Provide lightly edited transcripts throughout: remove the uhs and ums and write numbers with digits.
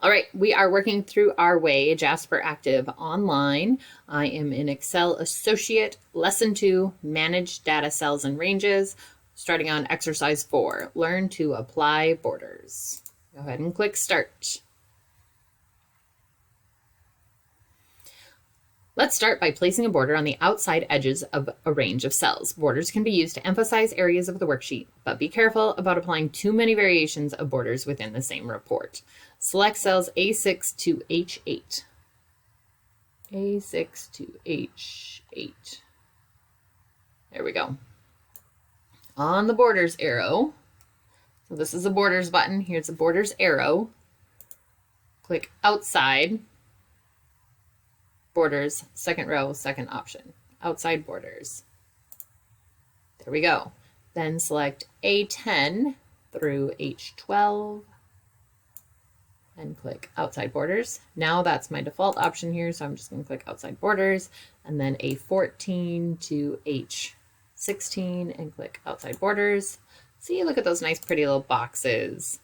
All right, we are working through our way, Jasperactive online. I am in Excel Associate, Lesson 2, Manage Data Cells and Ranges, starting on Exercise 4, Learn to Apply Borders. Go ahead and click Start. Let's start by placing a border on the outside edges of a range of cells. Borders can be used to emphasize areas of the worksheet, but be careful about applying too many variations of borders within the same report. Select cells A6 to H8. A6 to H8. There we go. On the borders arrow, so this is the borders button, here's the borders arrow. Click outside. Borders, second row, second option, outside borders. There we go. Then select A10 through H12 and click outside borders. Now that's my default option here, so I'm just going to click outside borders, and then A14 to H16 and click outside borders. See, look at those nice pretty little boxes.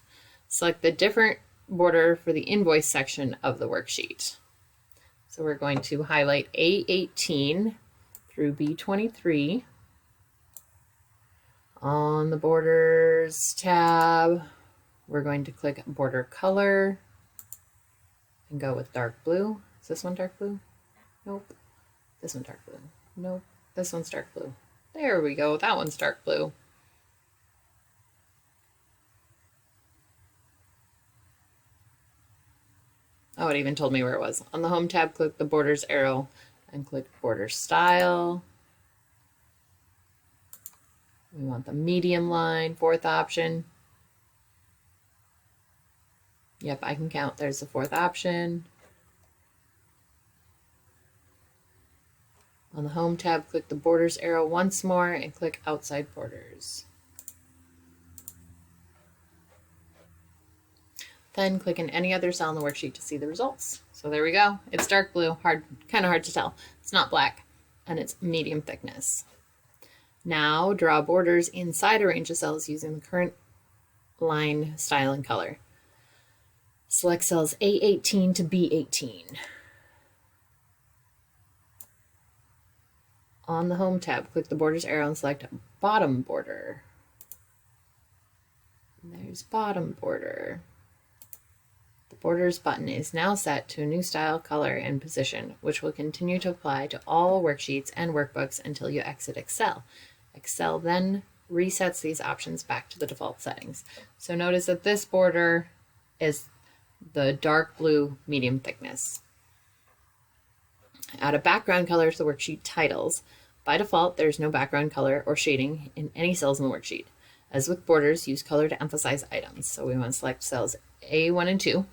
Select the different border for the invoice section of the worksheet. So we're going to highlight A18 through B23. On the Borders tab, we're going to click Border Color and go with dark blue. Is this one dark blue? Nope. This one dark blue. Nope. This one's dark blue. There we go. That one's dark blue. Oh, it even told me where it was. On the Home tab, click the Borders arrow and click Border Style. We want the medium line, fourth option. Yep, I can count. There's the fourth option. On the Home tab, click the Borders arrow once more and click Outside Borders. Then click in any other cell in the worksheet to see the results. So there we go. It's dark blue, kind of hard to tell. It's not black, and it's medium thickness. Now draw borders inside a range of cells using the current line, style, and color. Select cells A18 to B18. On the Home tab, click the Borders arrow and select Bottom Border. And there's Bottom Border. The Borders button is now set to a new style, color, and position, which will continue to apply to all worksheets and workbooks until you exit Excel. Excel then resets these options back to the default settings. So notice that this border is the dark blue medium thickness. Add a background color to the worksheet titles. By default, there's no background color or shading in any cells in the worksheet. As with borders, use color to emphasize items. So we want to select cells A1 and 2.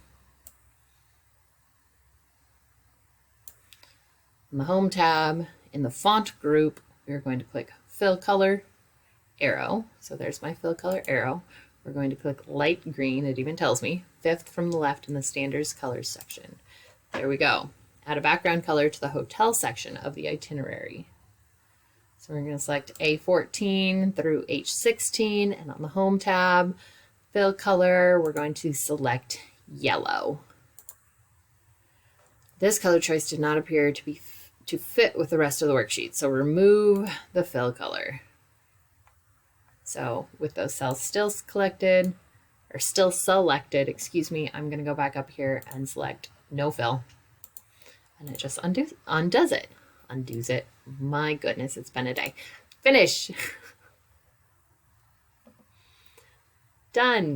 In the Home tab, in the Font group, we're going to click Fill Color arrow. So there's my Fill Color arrow. We're going to click light green, it even tells me, fifth from the left in the Standards Colors section. There we go. Add a background color to the hotel section of the itinerary. So we're going to select A14 through H16, and on the Home tab, Fill Color, we're going to select yellow. This color choice did not appear to fit with the rest of the worksheet, so remove the fill color. So with those cells still selected, excuse me, I'm going to go back up here and select no fill. And it just undoes it. Undoes it. My goodness, it's been a day. Finish. Done.